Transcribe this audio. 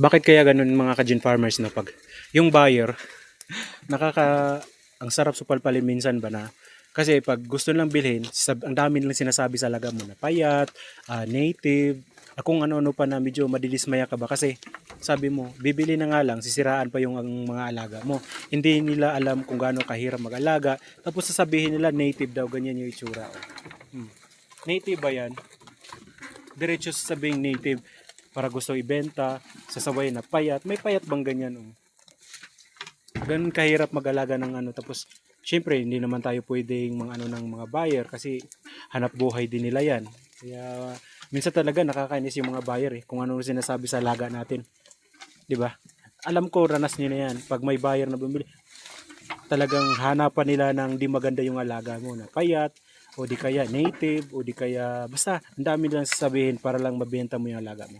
Bakit kaya ganun mga ka-gin farmers na pag yung buyer nakaka ang sarap supalpalin minsan ba na kasi pag gusto lang bilhin, ang dami nilang sinasabi sa alaga mo na payat, native, kung ano-ano pa na medyo madidismaya ka ba kasi sabi mo, bibili na nga lang, sisiraan pa yung ang mga alaga mo. Hindi nila alam kung gaano kahirap mag-alaga, tapos sasabihin nila native daw, ganyan yung itsura. Native ba yan? Diretso sabing native para gusto ibenta, sasaway na payat. May payat bang ganyan? Ganun kahirap mag-alaga ng ano. Tapos, syempre, hindi naman tayo pwedeng mga ano ng mga buyer kasi hanap buhay din nila yan. Kaya, minsan talaga nakakainis yung mga buyer kung ano sinasabi sa alaga natin. 'Di ba? Alam ko, ranas nyo na yan. Pag may buyer na bumili, talagang hanapan nila ng di maganda yung alaga mo na payat, o di kaya native, o di kaya, basta, ang dami nilang sasabihin para lang mabenta mo yung alaga mo.